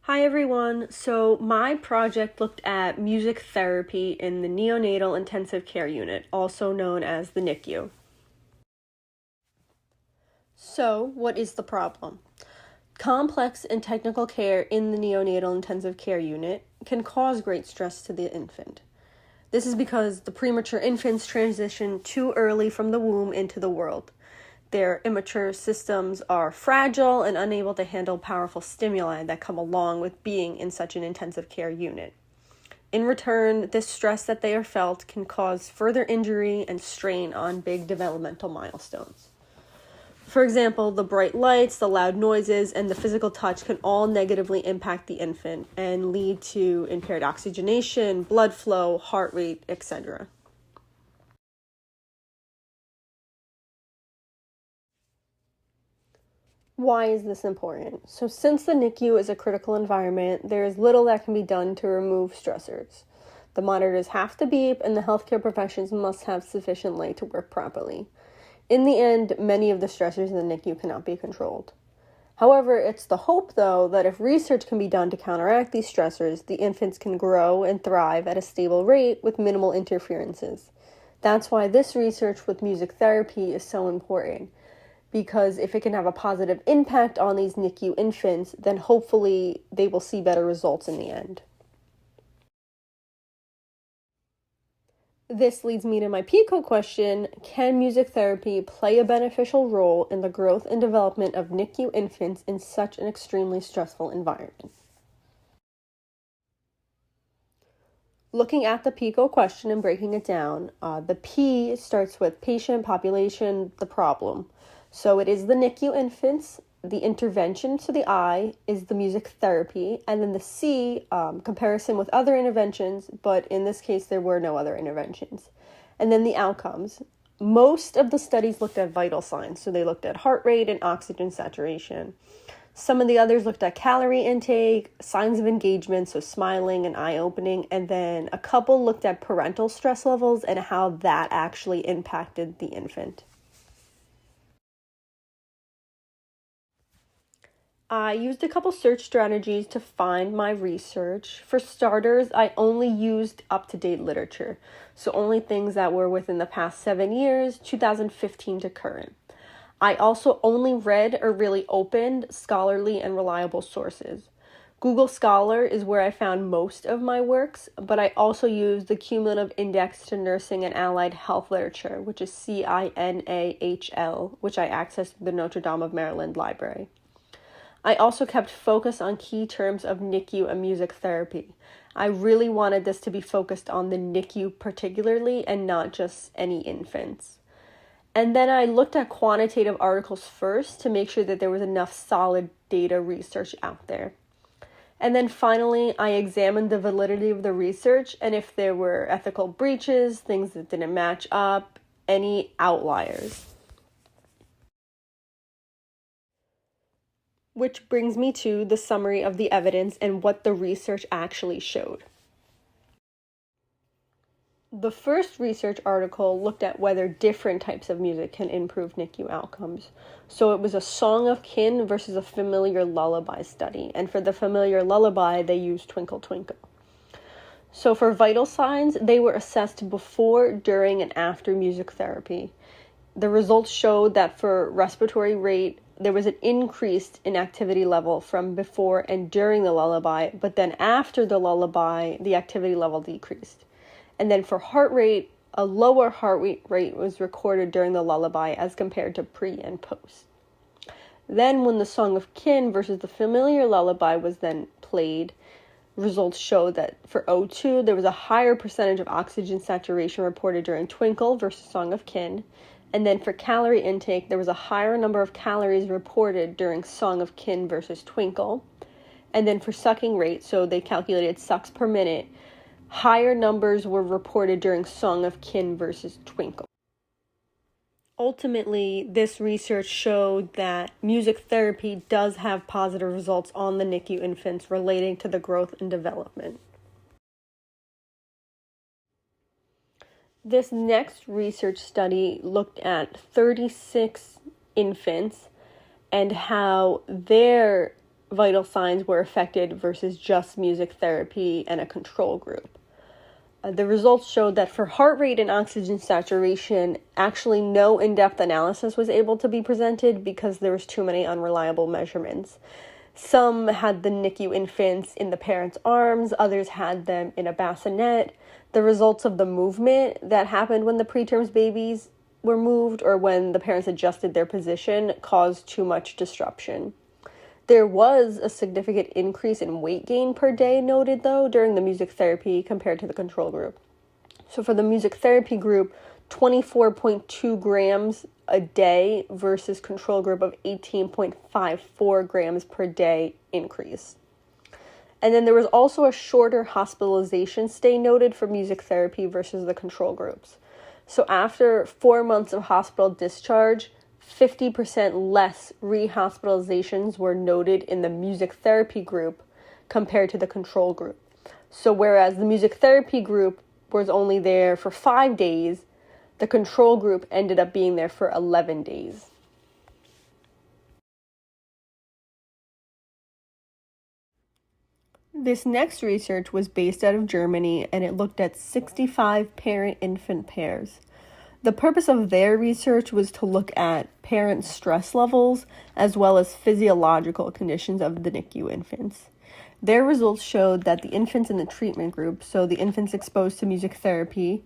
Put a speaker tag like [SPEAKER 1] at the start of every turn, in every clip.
[SPEAKER 1] Hi everyone. So my project looked at music therapy in the neonatal intensive care unit, also known as the NICU. So, what is the problem? Complex and technical care in the neonatal intensive care unit can cause great stress to the infant. This is because the premature infants transition too early from the womb into the world. Their immature systems are fragile and unable to handle powerful stimuli that come along with being in such an intensive care unit. In return, this stress that they are felt can cause further injury and strain on big developmental milestones. For example, the bright lights, the loud noises, and the physical touch can all negatively impact the infant and lead to impaired oxygenation, blood flow, heart rate, etc. Why is this important? So since the NICU is a critical environment, there is little that can be done to remove stressors. The monitors have to beep, and the healthcare professionals must have sufficient light to work properly. In the end, many of the stressors in the NICU cannot be controlled. However, it's the hope, though, that if research can be done to counteract these stressors, the infants can grow and thrive at a stable rate with minimal interferences. That's why this research with music therapy is so important. Because if it can have a positive impact on these NICU infants, then hopefully they will see better results in the end. This leads me to my PICO question: can music therapy play a beneficial role in the growth and development of NICU infants in such an extremely stressful environment? Looking at the PICO question and breaking it down, the P starts with patient, population, the problem. So it is the NICU infants, the intervention to the I is the music therapy, and then the C, comparison with other interventions, but in this case there were no other interventions. And then the outcomes. Most of the studies looked at vital signs, so they looked at heart rate and oxygen saturation. Some of the others looked at calorie intake, signs of engagement, so smiling and eye opening, and then a couple looked at parental stress levels and how that actually impacted the infant. I used a couple search strategies to find my research. For starters, I only used up-to-date literature, so only things that were within the past 7 years, 2015 to current. I also only read or really opened scholarly and reliable sources. Google Scholar is where I found most of my works, but I also used the Cumulative Index to Nursing and Allied Health Literature, which is CINAHL, which I accessed through the Notre Dame of Maryland Library. I also kept focus on key terms of NICU and music therapy. I really wanted this to be focused on the NICU particularly and not just any infants. And then I looked at quantitative articles first to make sure that there was enough solid data research out there. And then finally, I examined the validity of the research and if there were ethical breaches, things that didn't match up, any outliers. Which brings me to the summary of the evidence and what the research actually showed. The first research article looked at whether different types of music can improve NICU outcomes. So it was a song of kin versus a familiar lullaby study. And for the familiar lullaby, they used Twinkle Twinkle. So for vital signs, they were assessed before, during, and after music therapy. The results showed that for respiratory rate, there was an increase in activity level from before and during the lullaby, but then after the lullaby, the activity level decreased. And then for heart rate, a lower heart rate was recorded during the lullaby as compared to pre and post. Then when the song of kin versus the familiar lullaby was then played, results showed that for O2, there was a higher percentage of oxygen saturation reported during Twinkle versus song of kin. And then for calorie intake, there was a higher number of calories reported during Song of Kin versus Twinkle. And then for sucking rate, so they calculated sucks per minute, higher numbers were reported during Song of Kin versus Twinkle. Ultimately, this research showed that music therapy does have positive results on the NICU infants relating to the growth and development. This next research study looked at 36 infants and how their vital signs were affected versus just music therapy and a control group. The results showed that for heart rate and oxygen saturation, actually no in-depth analysis was able to be presented because there was too many unreliable measurements. Some had the NICU infants in the parents' arms, others had them in a bassinet. The results of the movement that happened when the preterm babies were moved or when the parents adjusted their position caused too much disruption. There was a significant increase in weight gain per day noted, though, during the music therapy compared to the control group. So for the music therapy group, 24.2 grams a day versus control group of 18.54 grams per day increase. And then there was also a shorter hospitalization stay noted for music therapy versus the control groups. So after 4 months of hospital discharge, 50% less rehospitalizations were noted in the music therapy group compared to the control group. So whereas the music therapy group was only there for 5 days, the control group ended up being there for 11 days. This next research was based out of Germany, and it looked at 65 parent-infant pairs. The purpose of their research was to look at parent stress levels as well as physiological conditions of the NICU infants. Their results showed that the infants in the treatment group, so the infants exposed to music therapy,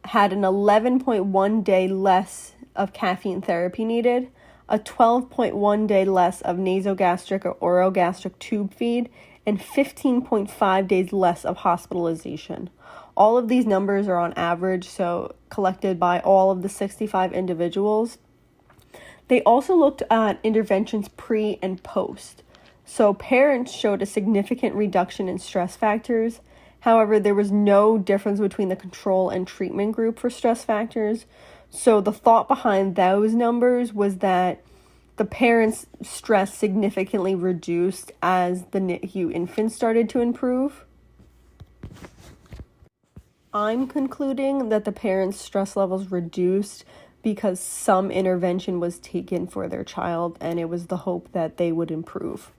[SPEAKER 1] had an 11.1 day less of caffeine therapy needed, a 12.1 day less of nasogastric or orogastric tube feed, and 15.5 days less of hospitalization. All of these numbers are on average, so collected by all of the 65 individuals. They also looked at interventions pre and post. So parents showed a significant reduction in stress factors. However, there was no difference between the control and treatment group for stress factors. So the thought behind those numbers was that the parents' stress significantly reduced as the NICU infants started to improve. I'm concluding that the parents' stress levels reduced because some intervention was taken for their child, and it was the hope that they would improve.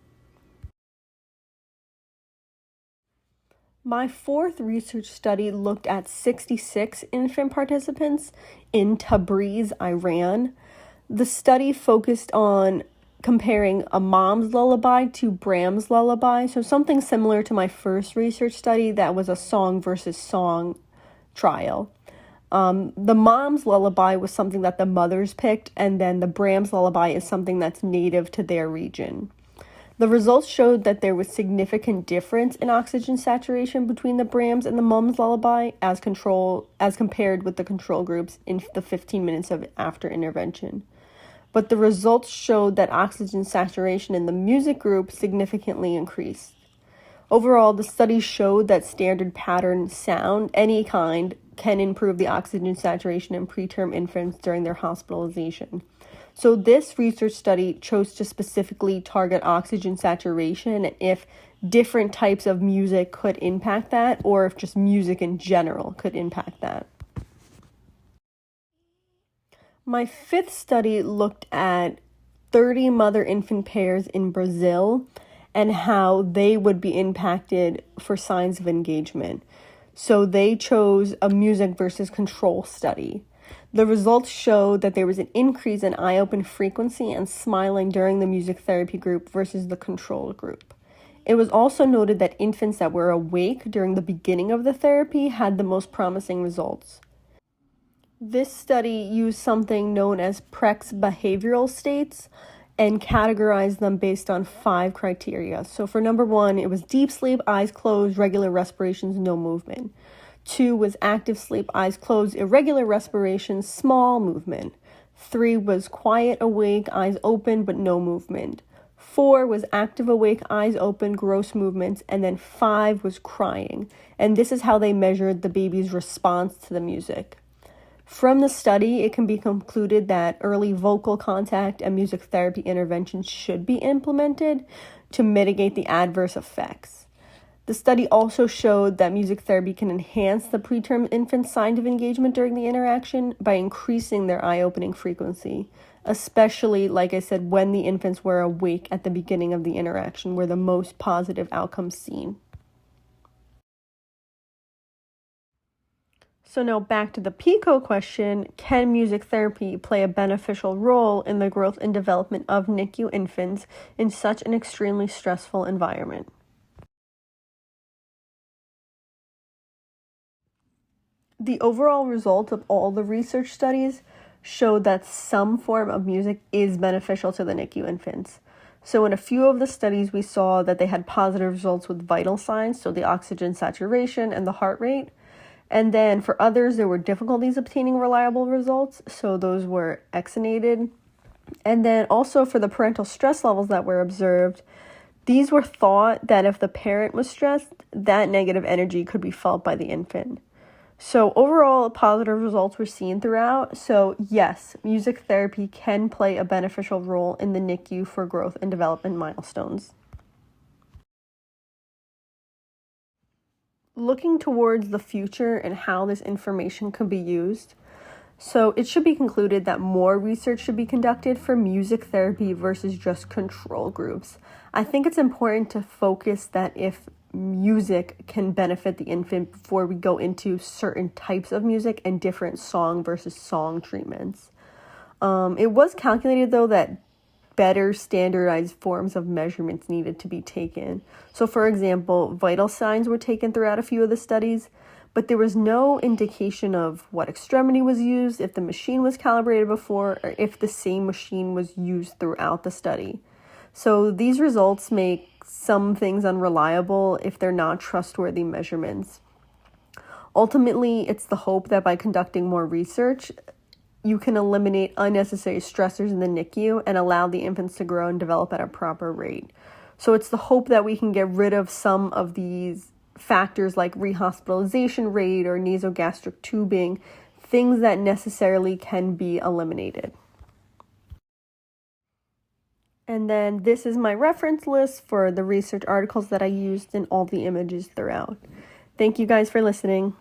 [SPEAKER 1] My fourth research study looked at 66 infant participants in Tabriz, Iran. The study focused on comparing a mom's lullaby to Brahms' lullaby, so something similar to my first research study that was a song versus song trial. The mom's lullaby was something that the mothers picked, and then the Brahms lullaby is something that's native to their region. The results showed that there was significant difference in oxygen saturation between the Brahms and the mom's lullaby as compared with the control groups in the 15 minutes after intervention. But the results showed that oxygen saturation in the music group significantly increased. Overall, the study showed that standard pattern sound, any kind, can improve the oxygen saturation in preterm infants during their hospitalization. So this research study chose to specifically target oxygen saturation and if different types of music could impact that, or if just music in general could impact that. My fifth study looked at 30 mother-infant pairs in Brazil and how they would be impacted for signs of engagement. So they chose a music versus control study. The results showed that there was an increase in eye-open frequency and smiling during the music therapy group versus the control group. It was also noted that infants that were awake during the beginning of the therapy had the most promising results. This study used something known as Preck's behavioral states and categorized them based on 5 criteria. So for number 1, it was deep sleep, eyes closed, regular respirations, no movement. 2 was active sleep, eyes closed, irregular respirations, small movement. 3 was quiet awake, eyes open, but no movement. 4 was active awake, eyes open, gross movements. And then 5 was crying. And this is how they measured the baby's response to the music. From the study, it can be concluded that early vocal contact and music therapy interventions should be implemented to mitigate the adverse effects. The study also showed that music therapy can enhance the preterm infant's signs of engagement during the interaction by increasing their eye-opening frequency, especially, like I said, when the infants were awake at the beginning of the interaction, were the most positive outcomes seen. So now back to the PICO question, can music therapy play a beneficial role in the growth and development of NICU infants in such an extremely stressful environment? The overall result of all the research studies showed that some form of music is beneficial to the NICU infants. So in a few of the studies, we saw that they had positive results with vital signs, so the oxygen saturation and the heart rate. And then for others, there were difficulties obtaining reliable results, so those were exonated. And then also for the parental stress levels that were observed, these were thought that if the parent was stressed, that negative energy could be felt by the infant. So overall, positive results were seen throughout. So yes, music therapy can play a beneficial role in the NICU for growth and development milestones. Looking towards the future and how this information could be used, so it should be concluded that more research should be conducted for music therapy versus just control groups. I think it's important to focus that if music can benefit the infant before we go into certain types of music and different song versus song treatments. It was calculated, though, that better standardized forms of measurements needed to be taken. So, for example, vital signs were taken throughout a few of the studies, but there was no indication of what extremity was used, if the machine was calibrated before, or if the same machine was used throughout the study. So these results make some things unreliable if they're not trustworthy measurements. Ultimately, it's the hope that by conducting more research, you can eliminate unnecessary stressors in the NICU and allow the infants to grow and develop at a proper rate. So it's the hope that we can get rid of some of these factors like rehospitalization rate or nasogastric tubing, things that necessarily can be eliminated. And then this is my reference list for the research articles that I used and all the images throughout. Thank you guys for listening.